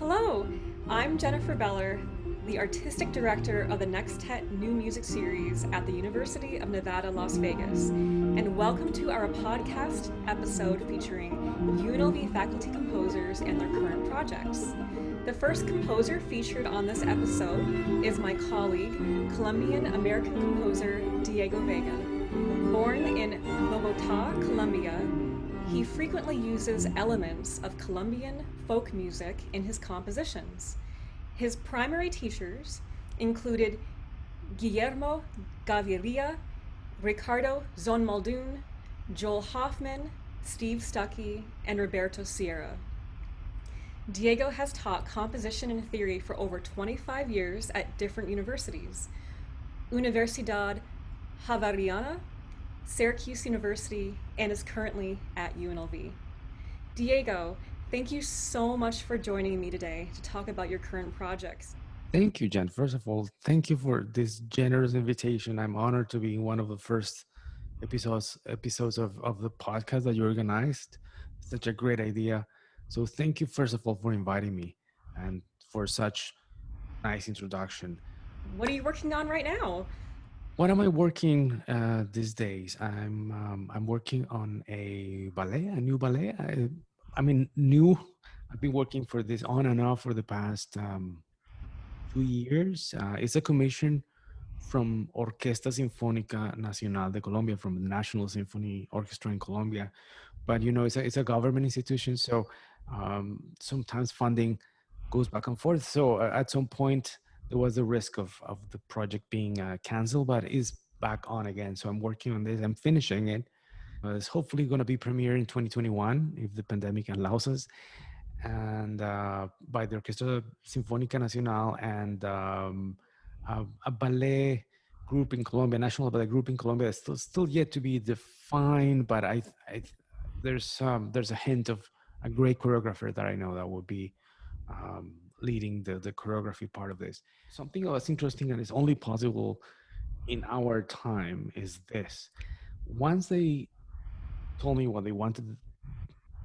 Hello, I'm Jennifer Bellor, the artistic director of the Nextet New Music Series at the University of Nevada, Las Vegas, and welcome to our podcast episode featuring UNLV faculty composers and their current projects. The first composer featured on this episode is my colleague, Colombian American composer Diego Vega. Born in Bogota, Colombia, he frequently uses elements of Colombian folk music in his compositions. His primary teachers included Guillermo Gaviria, Ricardo Zonmaldun, Joel Hoffman, Steve Stuckey, and Roberto Sierra. Diego has taught composition and theory for over 25 years at different universities: Universidad Javeriana, Syracuse University, and is currently at UNLV. Diego, thank you so much for joining me today to talk about your current projects. Thank you, Jen. First of all, thank you for this generous invitation. I'm honored to be in one of the first episodes of the podcast that you organized. Such a great idea. So thank you, first of all, for inviting me and for such nice introduction. What are you working on right now? What am I working these days? I'm working on a ballet, a new ballet. I mean, new. I've been working for this on and off for the past 2 years. It's a commission from Orquesta Sinfónica Nacional de Colombia, from the National Symphony Orchestra in Colombia. But you know, it's a government institution, so sometimes funding goes back and forth. So at some point, there was a risk of the project being canceled, but it's back on again. So I'm working on this. I'm finishing it. It's hopefully going to be premiere in 2021 if the pandemic allows us, and by the Orquesta Sinfónica Nacional and a ballet group in Colombia, national ballet group in Colombia. It's still yet to be defined, but there's a hint of a great choreographer that I know that will be leading the choreography part of this. Something that's interesting and is only possible in our time is this: once they told me what they wanted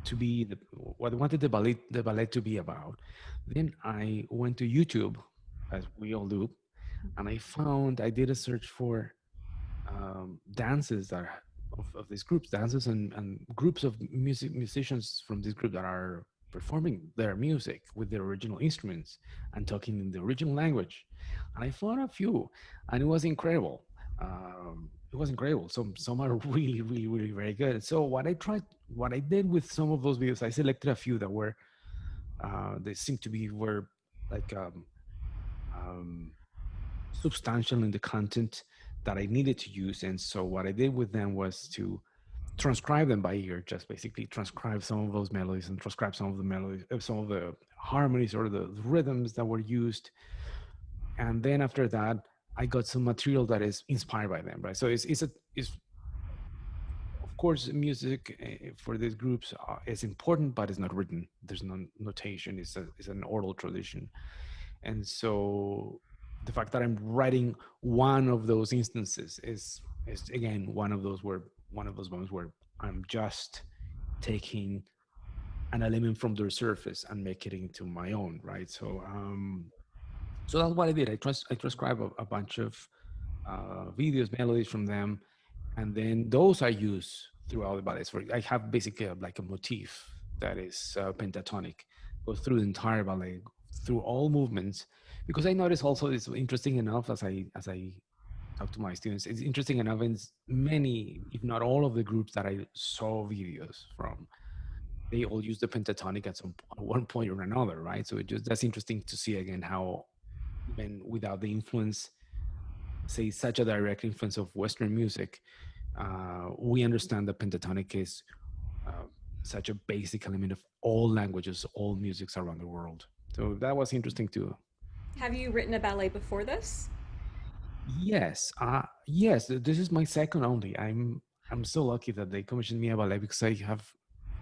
to be what they wanted the ballet to be about, then I went to YouTube, as we all do, and I did a search for dances that of these groups, dances and groups of musicians from this group that are performing their music with their original instruments and talking in the original language. And I found a few, and it was incredible. It was incredible. Some are really, really, really very good. So what I did with some of those videos, I selected a few that were they seemed to be were like um, substantial in the content that I needed to use. And so what I did with them was to transcribe them by ear, just basically transcribe some of those melodies and transcribe some of the melodies, some of the harmonies or the rhythms that were used. And then after that, I got some material that is inspired by them, right? So it's of course music for these groups is important, but it's not written. There's no notation. It's an oral tradition, and so the fact that I'm writing one of those instances is again one of those moments where I'm just taking an element from their surface and make it into my own, right? So that's what I did. I transcribed a bunch of videos, melodies from them, and then those I use throughout the ballets. For I have basically like a motif that is pentatonic, goes through the entire ballet, through all movements. Because I notice also it's interesting enough as I talk to my students, it's interesting enough in many, if not all, of the groups that I saw videos from, they all use the pentatonic at one point or another, right? So that's interesting to see again how even without the influence, say such a direct influence of Western music, we understand that pentatonic is uh, such a basic element of all languages, all musics around the world. So that was interesting too. Have you written a ballet before this? Yes. This is my second only. I'm so lucky that they commissioned me a ballet because I have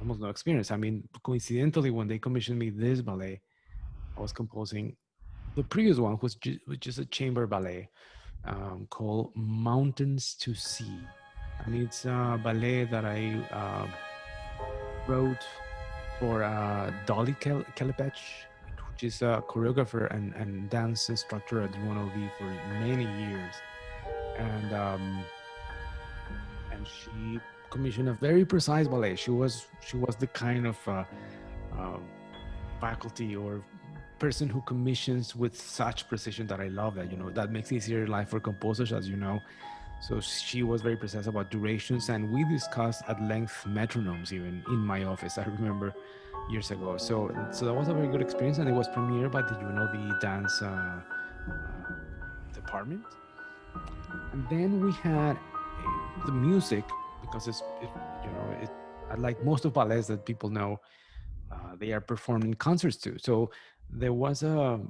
almost no experience. I mean, coincidentally, when they commissioned me this ballet, I was composing the previous one, which is a chamber ballet called Mountains to Sea, and it's a ballet that I wrote for Dolly Kellepech, which is a choreographer and dance instructor at UNLV for many years, and she commissioned a very precise ballet. She was the kind of um, faculty or person who commissions with such precision that I love that. That makes easier life for composers, as you know. So she was very precise about durations, and we discussed at length metronomes even in my office. I remember years ago. So that was a very good experience, and it was premiered by the UNLV dance department. And then we had the music, because like most of ballets that people know, they are performed in concerts too. So there was a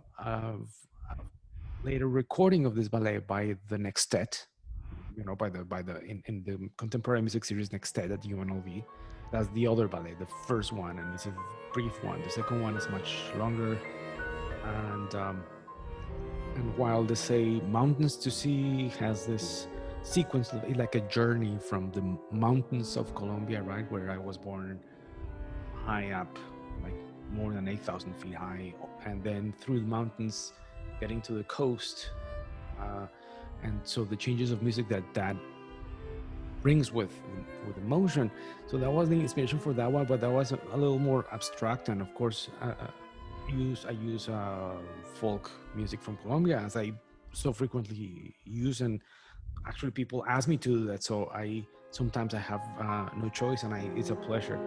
later recording of this ballet by the Nextet, by the in the contemporary music series Nextet at UNLV. That's the other ballet, the first one, and it's a brief one. The second one is much longer, and while they say Mountains to See has this sequence like a journey from the mountains of Colombia, right, where I was born, high up, like more than 8,000 feet high, and then through the mountains, getting to the coast. Uh, and so the changes of music that brings with emotion. So that was the inspiration for that one, but that was a little more abstract. And of course, I use folk music from Colombia, as I so frequently use, and actually people ask me to do that. So I sometimes I have no choice, and it's a pleasure.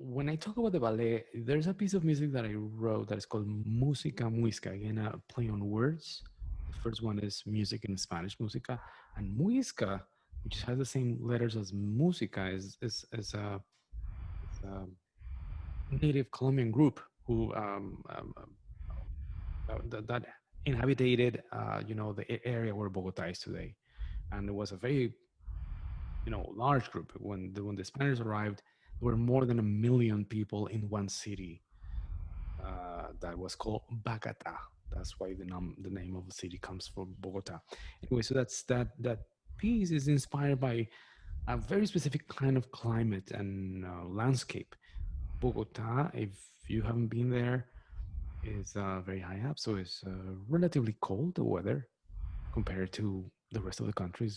When I talk about the ballet, there's a piece of music that I wrote that is called Musicamuska. Again, a play on words. The first one is music in Spanish, música, and muisca, which has the same letters as música, is a native Colombian group who that inhabited, the area where Bogota is today, and it was a very large group. When the Spaniards arrived, there were more than 1 million people in one city that was called Bogota. That's why the name of the city comes from Bogota. Anyway, so that piece is inspired by a very specific kind of climate and landscape. Bogota, if you haven't been there, is very high up, so it's relatively cold. The weather compared to the rest of the country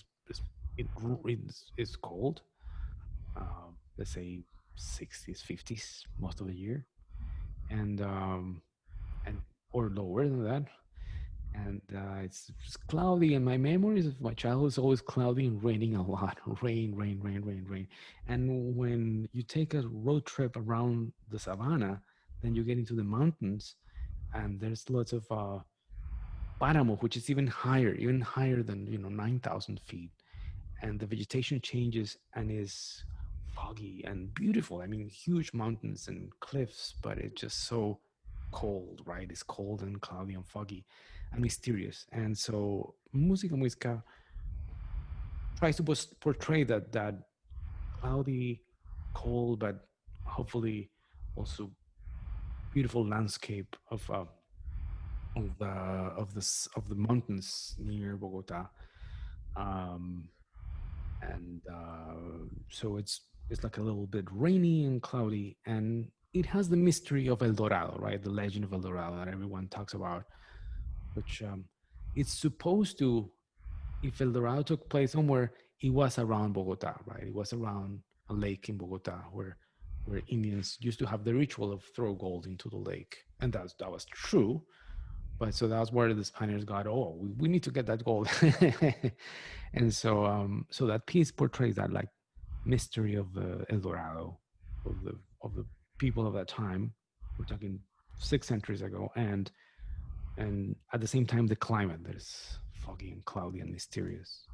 it's cold. Let's say 60s, 50s most of the year, and and or lower than that. And it's cloudy, and my memories of my childhood is always cloudy and raining a lot. Rain, rain, rain, rain, rain. And when you take a road trip around the savannah, then you get into the mountains, and there's lots of páramo, which is even higher than 9,000 feet, and the vegetation changes and is foggy and beautiful. I mean, huge mountains and cliffs, but it's just so cold, right? It's cold and cloudy and foggy and mysterious. And so Música Muisca tries to portray that cloudy, cold, but hopefully also beautiful landscape of the mountains near Bogota. Um, and so it's like a little bit rainy and cloudy, and it has the mystery of El Dorado, right? The legend of El Dorado that everyone talks about, which it's supposed to. If El Dorado took place somewhere, it was around Bogota, right? It was around a lake in Bogota where Indians used to have the ritual of throw gold into the lake, and that was true. But so that was where the Spaniards got, oh, we need to get that gold. And so that piece portrays that like mystery of the El Dorado, of the people of that time. We're talking 6 centuries ago, and at the same time the climate that is foggy and cloudy and mysterious.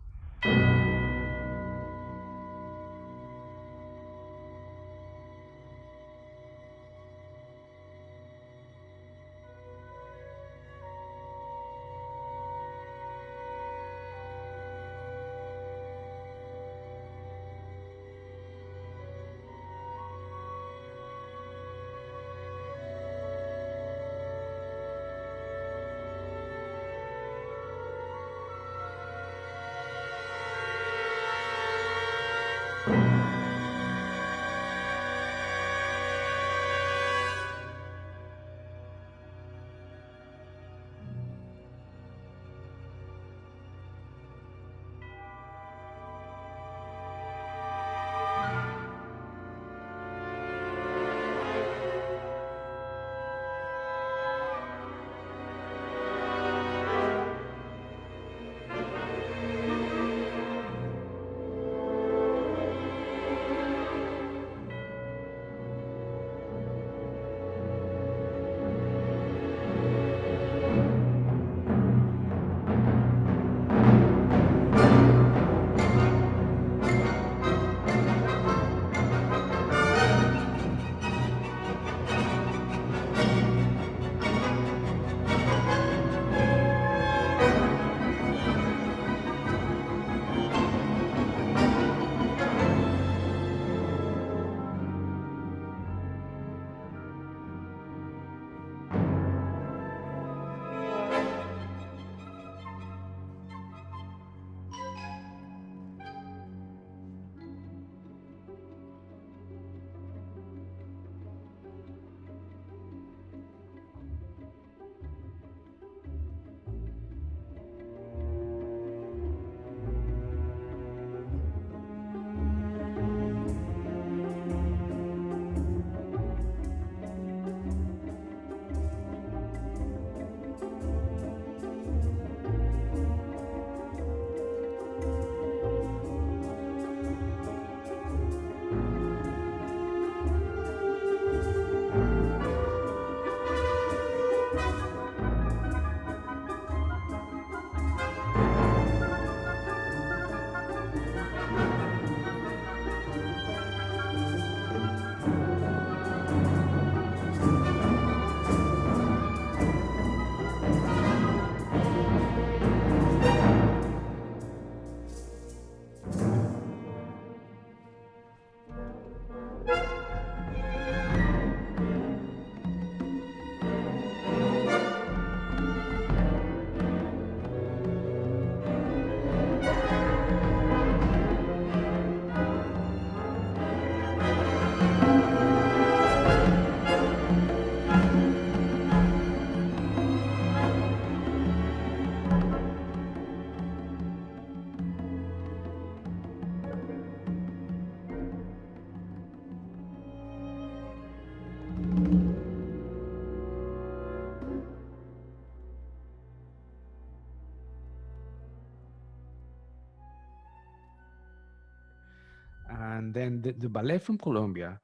And then the ballet from Colombia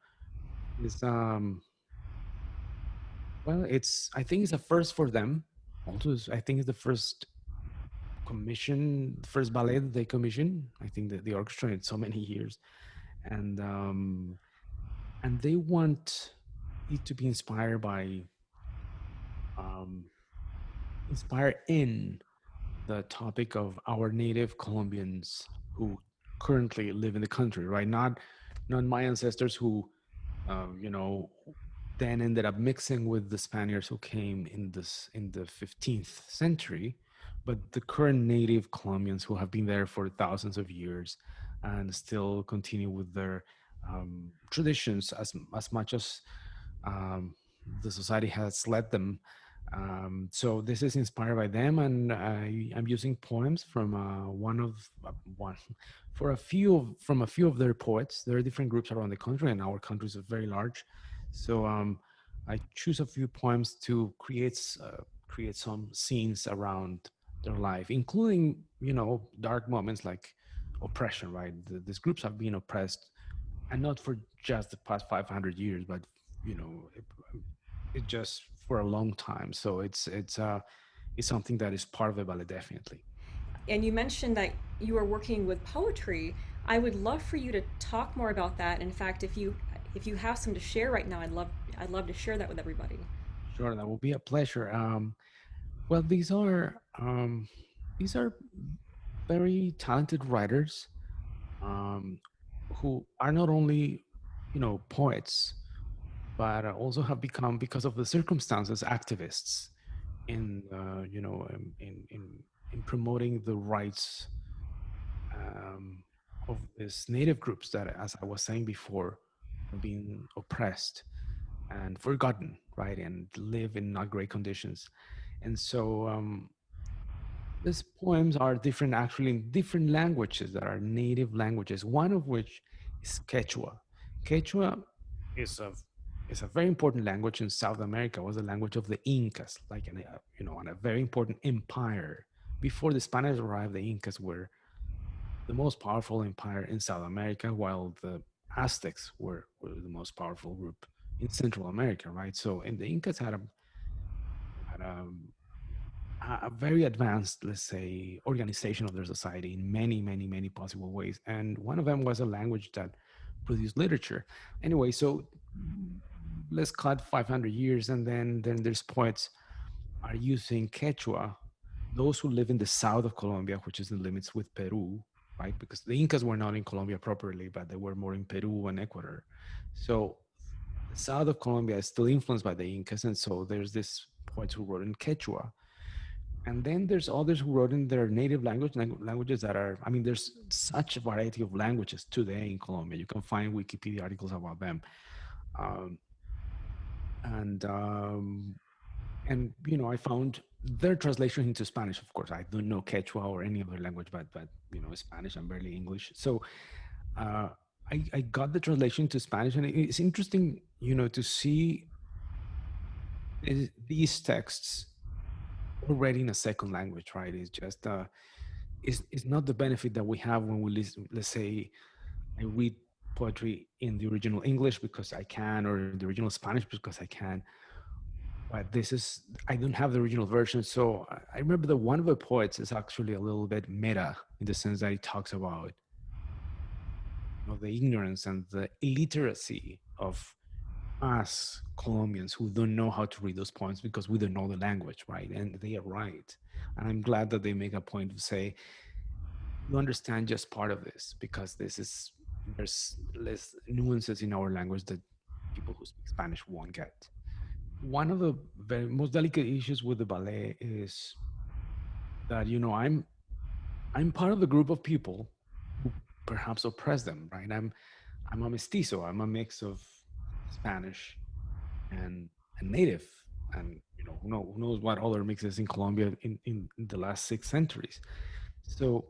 is well, it's I think it's a first for them. Also, I think it's the first first ballet that they commissioned. I think that the orchestra in so many years, and they want it to be inspired by um, inspired in the topic of our native Colombians who currently live in the country, right? Not my ancestors who, you know, then ended up mixing with the Spaniards who came in the 15th century, but the current native Colombians who have been there for thousands of years and still continue with their traditions as much as um, the society has let them. So this is inspired by them, and I'm using poems from one for a few from a few of their poets. There are different groups around the country, and our country is very large. So I choose a few poems to create some scenes around their life, including dark moments like oppression. Right, these groups have been oppressed, and not for just the past 500 years, but you know, it just for a long time. So it's something that is part of the ballet, definitely. And you mentioned that you are working with poetry. I would love for you to talk more about that. In fact, if you have some to share right now, I'd love to share that with everybody. Sure, that will be a pleasure. Well, these are very talented writers um, who are not only poets, but also have become, because of the circumstances, activists in in promoting the rights um, of these native groups that, as I was saying before, are being oppressed and forgotten, right, and live in not great conditions. And so these poems are different, actually, in different languages that are native languages. One of which is Quechua. Quechua is a very important language in South America. It was the language of the Incas, like on a very important empire. Before the Spanish arrived, the Incas were the most powerful empire in South America, while the Aztecs were the most powerful group in Central America, right? So, and the Incas had a very advanced, let's say, organization of their society in many, many, many possible ways. And one of them was a language that produced literature. Anyway, so let's cut 500 years, and then there's poets are using Quechua. Those who live in the south of Colombia, which is the limits with Peru, right? Because the Incas were not in Colombia properly, but they were more in Peru and Ecuador. So the south of Colombia is still influenced by the Incas, and so there's this poets who wrote in Quechua, and then there's others who wrote in their native languages that are, I mean, there's such a variety of languages today in Colombia. You can find Wikipedia articles about them. Um, and I found their translation into Spanish. Of course, I don't know Quechua or any other language, but Spanish and barely English. So uh, I got the translation to Spanish, and it's interesting, to see these texts already in a second language, right? It's just it's not the benefit that we have when we listen. Let's say I read poetry in the original English because I can, or in the original Spanish because I can. But this is, I don't have the original version. So I remember that one of the poets is actually a little bit meta in the sense that he talks about the ignorance and the illiteracy of us Colombians who don't know how to read those poems because we don't know the language, right? And they are right. And I'm glad that they make a point to say, you understand just part of this because there's less nuances in our language that people who speak Spanish won't get. One of the very most delicate issues with the ballet is that I'm part of the group of people who perhaps oppress them, right? I'm a mestizo. I'm a mix of Spanish and native, and who knows what other mixes in Colombia in the last 6 centuries. So,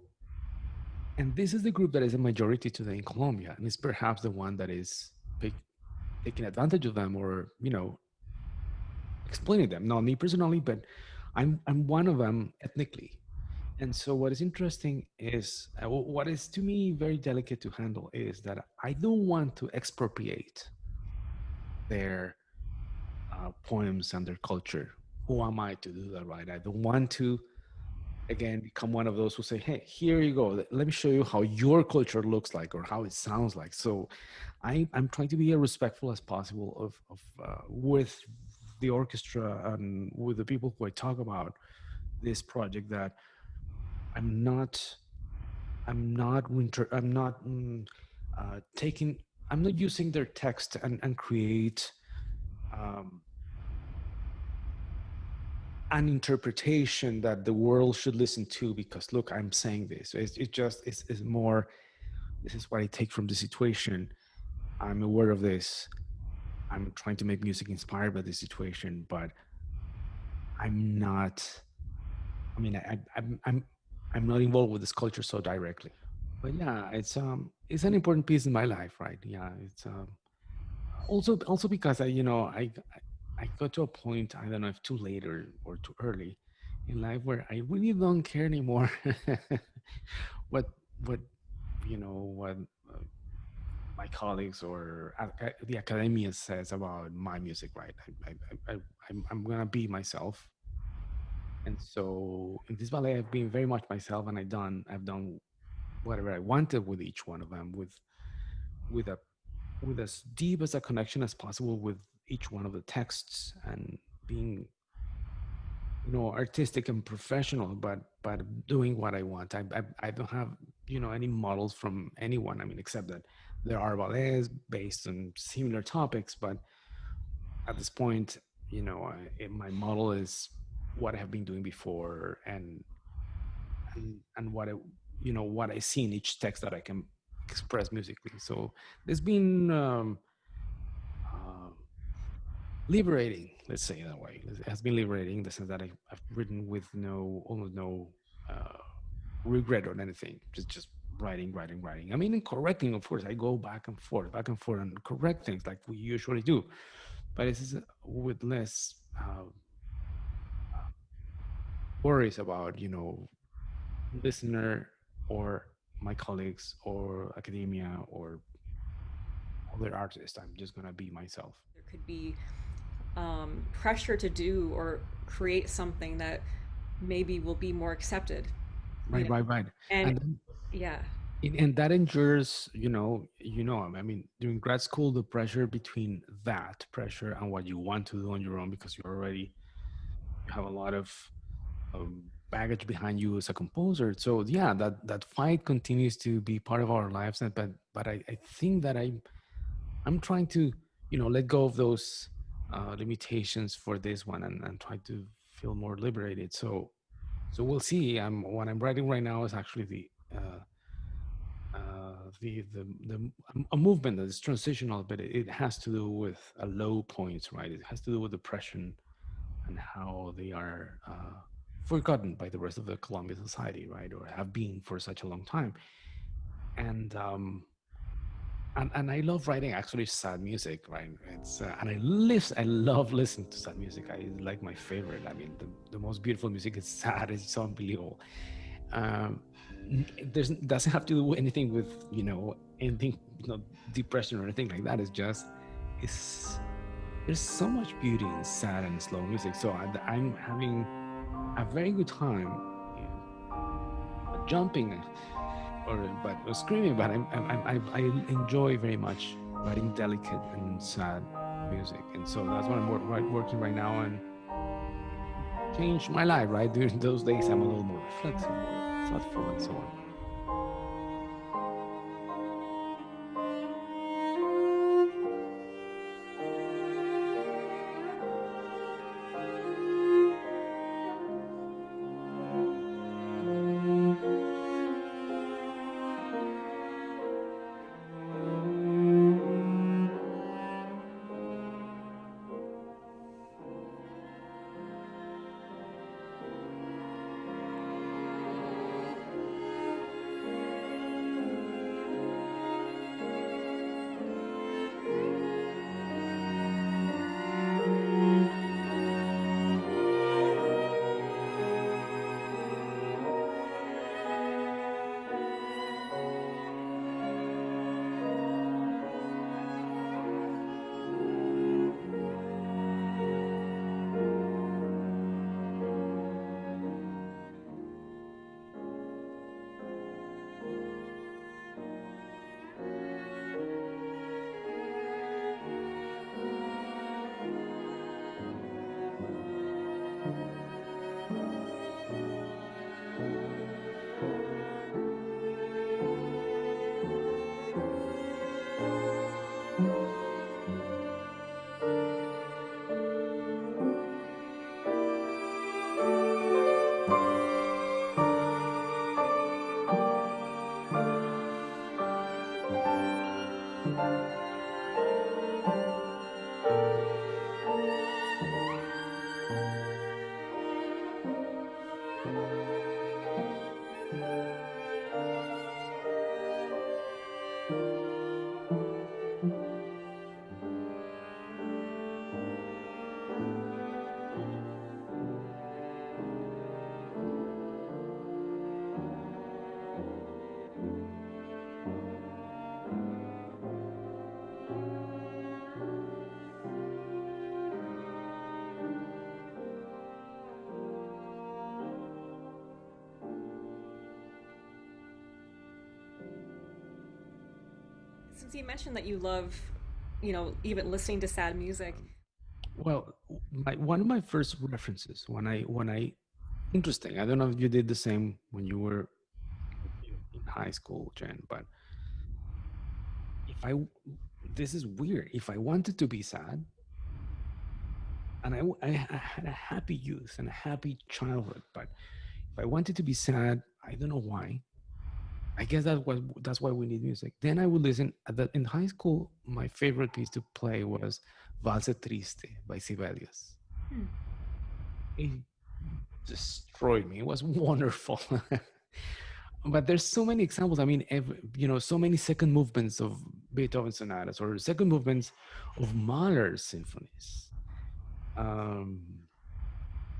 and this is the group that is a majority today in Colombia, and it's perhaps the one that is taking advantage of them, or exploiting them. Not me personally, but I'm one of them ethnically. And so, what is interesting is what is to me very delicate to handle is that I don't want to expropriate their poems and their culture. Who am I to do that, right? I don't want to, again, become one of those who say, hey, here you go. Let me show you how your culture looks like or how it sounds like. So I'm trying to be as respectful as possible with the orchestra and with the people who I talk about this project, that I'm not I'm not taking, I'm not using their text and create um, an interpretation that the world should listen to because look, I'm saying this. It just is more, this is what I take from the situation. I'm aware of this. I'm trying to make music inspired by this situation, but I'm not, I mean, I'm not involved with this culture so directly. But yeah, it's an important piece in my life, right? Yeah, it's also because I got to a point, I don't know if too late or too early in life, where I really don't care anymore what what what my colleagues or the academia says about my music, right? I'm gonna be myself. And so in this ballet, I've been very much myself, and I've done whatever I wanted with each one of them, with a with as deep as a connection as possible with each one of the texts, and being artistic and professional, but doing what I want. I don't have any models from anyone. I mean, except that there are ballets based on similar topics, but at this point, my model is what I have been doing before, and what I see in each text that I can express musically. So there's been uh, liberating, let's say it that way. It has been liberating in the sense that I've written with almost no uh, regret or anything. Just writing, writing, writing. I mean, and correcting, of course. I go back and forth, and correct things like we usually do, but it's with less worries about listener or my colleagues or academia or other artists. I'm just gonna be myself. There could be pressure to do or create something that maybe will be more accepted, you Right, know. right, right. And And yeah, and that endures, I mean, during grad school, the pressure between that pressure and what you want to do on your own, because you have a lot of baggage behind you as a composer. So yeah, that fight continues to be part of our lives. But I think that I'm trying to, let go of those limitations for this one, and try to feel more liberated. So we'll see. What I'm writing right now is actually the a movement that is transitional, but it has to do with a low points, right? It has to do with depression and how they are forgotten by the rest of the Colombian society, right? Or have been for such a long time. And and I love writing actually sad music, right? It's and I love listening to sad music. I like my favorite. I mean, the most beautiful music is sad. It's so unbelievable. Um, there's doesn't have to do anything with anything, depression or anything like that. It's just it's there's so much beauty in sad and slow music. So I'm having a very good time, jumping or screaming, but I enjoy very much writing delicate and sad music, and so that's what I'm working right now, and change my life. Right during those days, I'm a little more reflexive, more thoughtful, and so on. Since you mentioned that you love, even listening to sad music. Well, one of my first references when I interesting. I don't know if you did the same when you were in high school, Jen, but if I this is weird. If I wanted to be sad, and I had a happy youth and a happy childhood, but if I wanted to be sad, I don't know why. I guess that's why we need music. Then I would listen. In high school, my favorite piece to play was Valse Triste by Sibelius. Hmm. It destroyed me. It was wonderful. But there's so many examples. I mean, so many second movements of Beethoven sonatas or second movements of Mahler's symphonies. Um,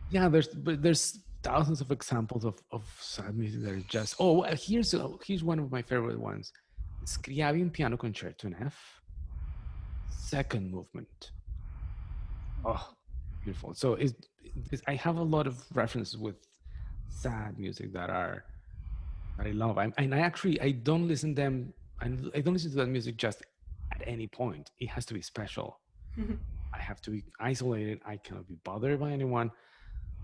yeah, there's thousands of examples of sad music that are just. Oh, here's one of my favorite ones. Scriabin Piano Concerto in F, second movement. Oh, beautiful. So I have a lot of references with sad music that I love. And I actually I don't listen them. I don't listen to that music just at any point. It has to be special. I have to be isolated. I cannot be bothered by anyone,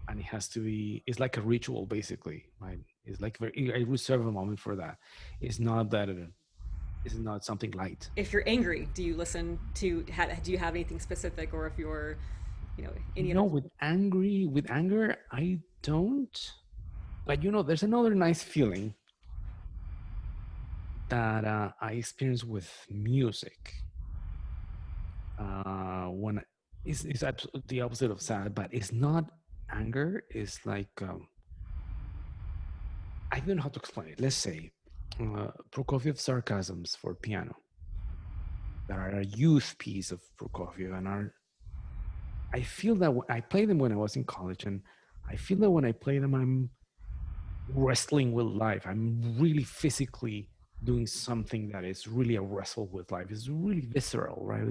and it has to be. It's like a ritual, basically. Right? It's like I reserve a moment for that. It's not that. It's not something light. If you're angry, do you listen to? Do you have anything specific, or if you're, any No, other? with anger, I don't. But there's another nice feeling that I experience with music. When it's the opposite of sad, but it's not anger. It's like I don't know how to explain it. Let's say Prokofiev's sarcasms for piano that are a youth piece of Prokofiev, and are I feel that I played them when I was in college, and I feel that when I play them, I'm wrestling with life. I'm really physically doing something that is really a wrestle with life. It's really visceral, right?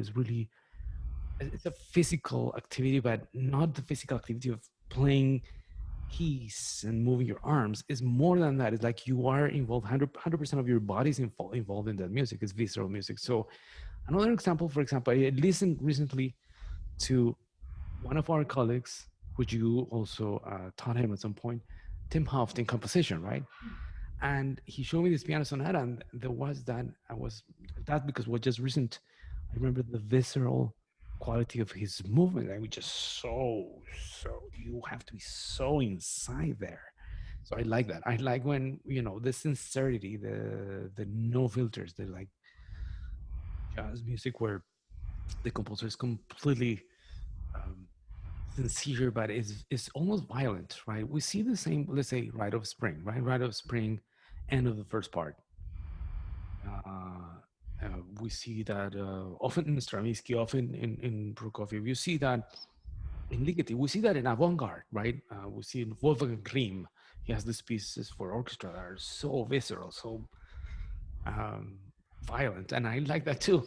It's a physical activity, but not the physical activity of playing keys and moving your arms. It's more than that. It's like you are involved. 100% of your body is involved in that music. It's visceral music. So another example, for example, I listened recently to one of our colleagues, which you also taught him at some point, Tim Hoft in composition, right? And he showed me this piano sonata, and there was that because what just recent. I remember the visceral quality of his movement. I was just so you have to be so inside there. So I like that. I like when the sincerity, the no filters, the like jazz music where the composer is completely um, sincere, but it's almost violent, right? We see the same. Let's say Rite of Spring, right? Rite of Spring, end of the first part. We see that often in Stravinsky, often in Prokofiev. You see that in Ligeti. We see that in avant-garde, right? We see in Wolfgang Grimm. He has these pieces for orchestra that are so visceral, so um, violent, and I like that too.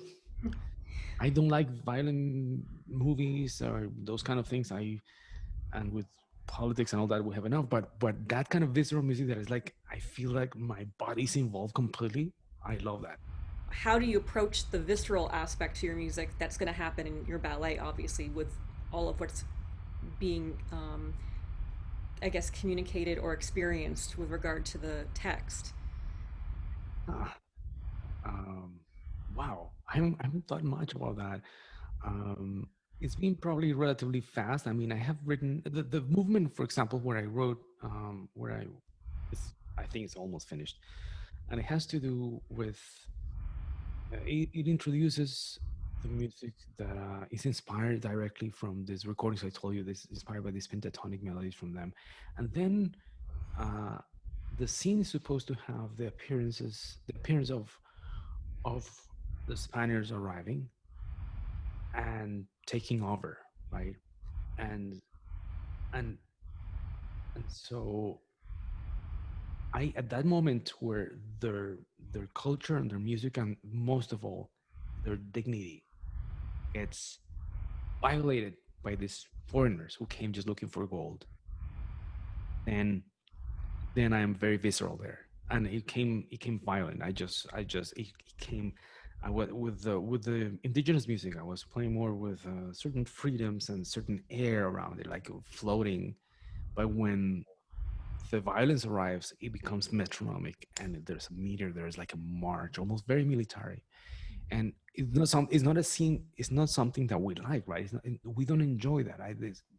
I don't like violent movies or those kind of things. And with politics and all that, we have enough. But that kind of visceral music that is like I feel like my body's involved completely. I love that. How do you approach the visceral aspect to your music that's going to happen in your ballet, obviously, with all of what's being, I guess, communicated or experienced with regard to the text? Ah, um, wow, I haven't thought much about that. Um, it's been probably relatively fast. I mean, I have written the movement, for example, where I wrote, I think it's almost finished, and it has to do with it introduces the music that is inspired directly from these recordings I told you. This is inspired by these pentatonic melodies from them, and then uh, the scene is supposed to have the appearance of the Spaniards arriving and taking over, right? And and and so I at that moment where their their culture and their music and most of all their dignity gets violated by these foreigners who came just looking for gold, then I am very visceral there, and it came violent. It came. With the indigenous music. I was playing more with certain freedoms and certain air around it, like floating. But when the violence arrives, it becomes metronomic, and there's a meter. There's like a march, almost very military, and it's not a scene. It's not something that we like, right? It's not, we don't enjoy that.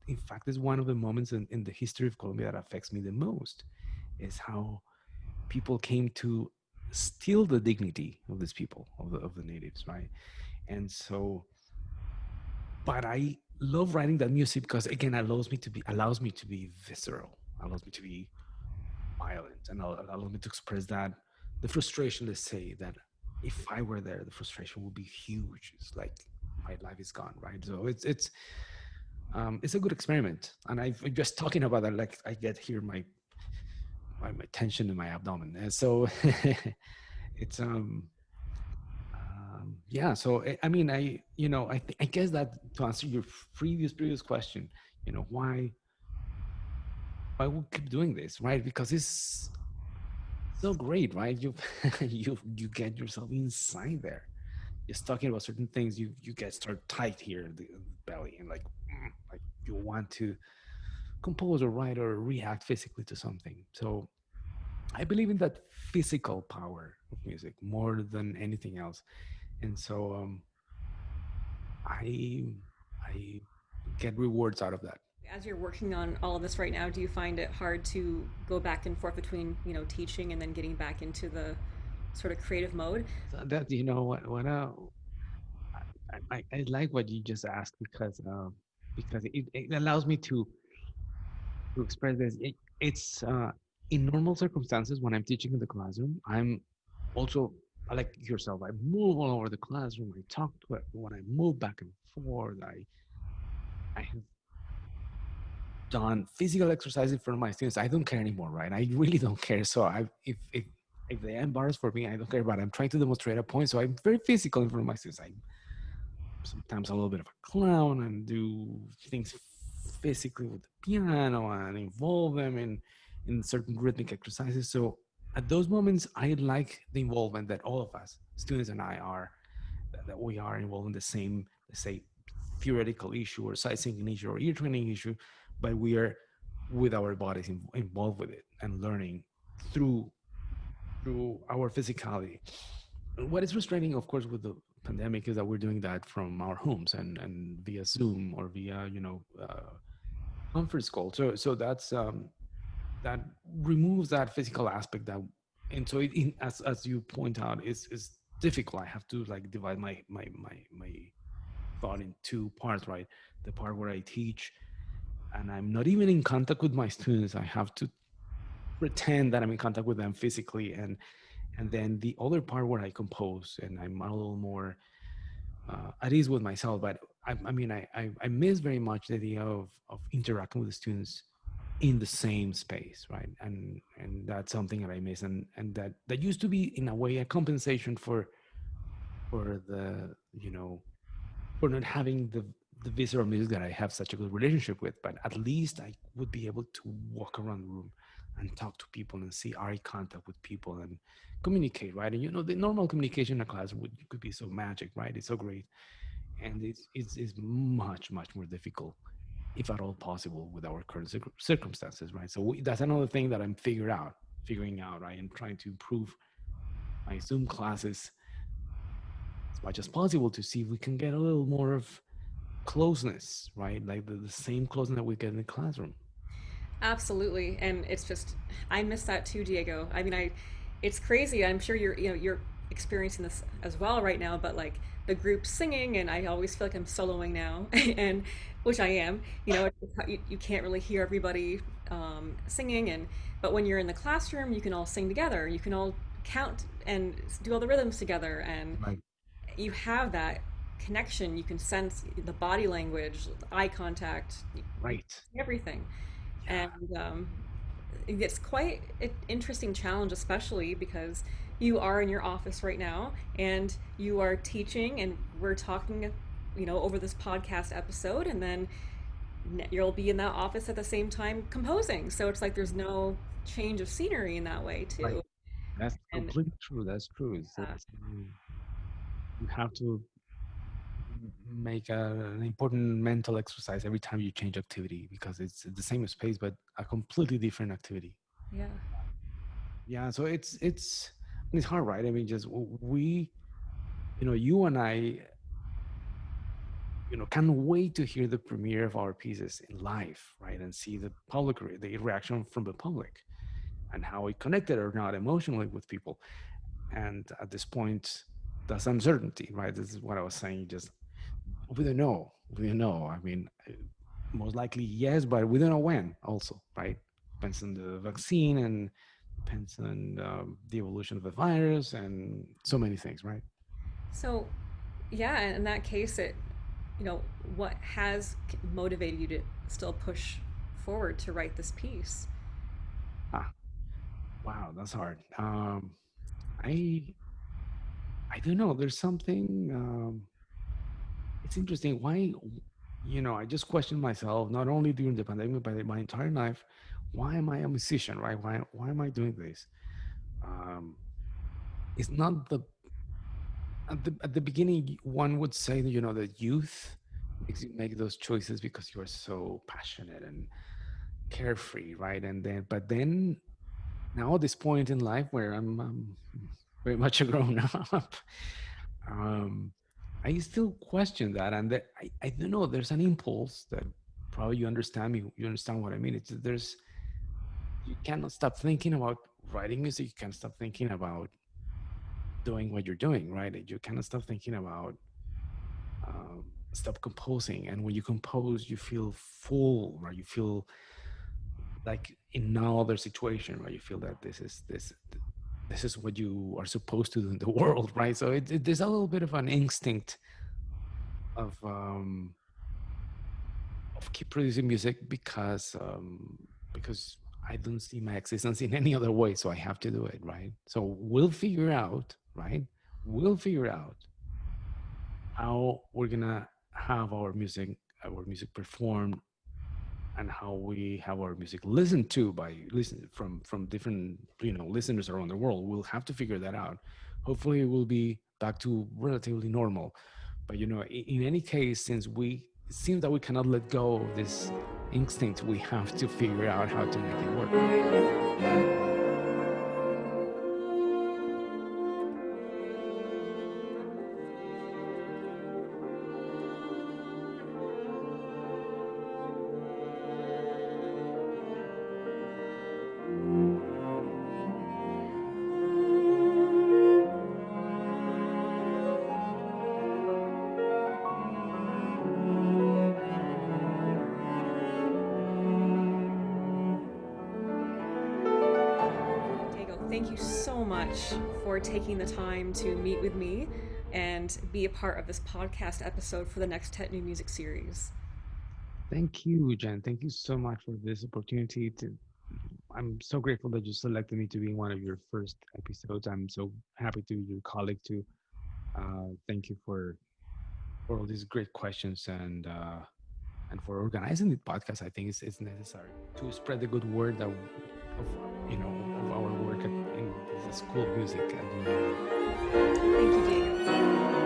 In fact, it's one of the moments in the history of Colombia that affects me the most. Is how people came to steal the dignity of these people of the natives, right? And so, but I love writing that music because again, allows me to be visceral, allows me to be violent, and allows me to express that the frustration. Let's say that if I were there, the frustration would be huge. It's like my life is gone, right? So it's a good experiment, and I've just talking about that, like I get here my tension in my abdomen, and so it's yeah. So I mean, I guess that to answer your previous question, why we keep doing this, right? Because it's so great, right? You get yourself inside there, just talking about certain things. You get start tight here in the belly, and like you want to compose or write or react physically to something. So I believe in that physical power of music more than anything else. And so I I get rewards out of that. As you're working on all of this right now, do you find it hard to go back and forth between, teaching and then getting back into the sort of creative mode? So that what I like what you just asked because it allows me to express this. It's in normal circumstances when I'm teaching in the classroom, I'm also like yourself. I move all over the classroom. I talk to everyone. I move back and forth. I have done physical exercise in front of my students. I don't care anymore, right? I really don't care. So if they are embarrassed for me, I don't care. But I'm trying to demonstrate a point. So I'm very physical in front of my students. I'm sometimes a little bit of a clown and do things physically with the piano and involve them in certain rhythmic exercises. So at those moments, I like the involvement that all of us, students and I, are that we are involved in the same, let's say, theoretical issue or sight singing issue or ear training issue, but we are with our bodies involved with it and learning through our physicality. What is frustrating, of course, with the pandemic is that we're doing that from our homes and via Zoom or via conference call. So that removes that physical aspect that, and so as you point out, is difficult. I have to like divide my thought in two parts, right? The part where I teach and I'm not even in contact with my students. I have to pretend that I'm in contact with them physically, and then the other part where I compose and I'm a little more at ease with myself. But I mean, I miss very much the idea of interacting with the students in the same space, right? And that's something that I miss, and that used to be in a way a compensation for the for not having the visceral music that I have such a good relationship with. But at least I would be able to walk around the room and talk to people and see eye contact with people and communicate, right? And the normal communication in a class could be so magic, right? It's so great, and it's much more difficult, if at all possible, with our current circumstances, right? So that's another thing that I'm figuring out, right? And trying to improve my Zoom classes as much as possible to see if we can get a little more of closeness, right? Like the same closeness that we get in the classroom. Absolutely, and it's just I miss that too, Diego. I mean, it's crazy. I'm sure you're experiencing this as well right now. But like the group singing, and I always feel like I'm soloing now, and which I am. You can't really hear everybody singing, and but when you're in the classroom, you can all sing together. You can all count and do all the rhythms together, and Right. you have that connection. You can sense the body language, the eye contact, Right. everything. Yeah. And it's quite an interesting challenge, especially because you are in your office right now and you are teaching, and we're talking, over this podcast episode, and then you'll be in that office at the same time composing. So it's like there's no change of scenery in that way, Right. too. That's And completely true. That's true. It's you have to make an important mental exercise every time you change activity because it's the same space but a completely different activity. yeah. Yeah, so it's hard, right? I mean, just we, you and I, can't wait to hear the premiere of our pieces in live, right, and see the reaction from the public and how it connected or not emotionally with people. And at this point, that's uncertainty, right? This is what I was saying. Just we don't know. We don't know. I mean, most likely yes, but we don't know when. Also, right? Depends on the vaccine and depends on the evolution of the virus and so many things, right? So, yeah, in that case, you know, what has motivated you to still push forward to write this piece? Ah, wow, that's hard. I I don't know. There's something. It's interesting. Why? I just questioned myself not only during the pandemic, but my entire life. Why am I a musician? Right? Why am I doing this? Um, it's not the at the beginning. One would say that that youth makes you make those choices because you are so passionate and carefree, right? But then now at this point in life where I'm very much a grown up, um, I still question that, and I don't know. There's an impulse that probably you understand me. You understand what I mean. It's there's you cannot stop thinking about writing music. You can't stop thinking about doing what you're doing, right? You cannot stop thinking about stop composing. And when you compose, you feel full, right? You feel like in no other situation, right? You feel that this is what you are supposed to do in the world, right? So there's a little bit of an instinct of keep producing music because I don't see my existence in any other way, so I have to do it, right? So we'll figure out, right? We'll figure out how we're gonna have our music performed and how we have our music listened to by listen from different listeners around the world. We'll have to figure that out. Hopefully it will be back to relatively normal, but in any case, since it seems that we cannot let go of this instinct, we have to figure out how to make it work. Diego, thank you so much for taking the time to meet with me and be a part of this podcast episode for the Nextet New Music series. Thank you, Jen. Thank you so much for this opportunity to. I'm so grateful that you selected me to be one of your first episodes. I'm so happy to be your colleague too. Thank you for all these great questions and for organizing the podcast. I think it's necessary to spread the good word of our work in the School of Music at UNLV. Thank you, Diego.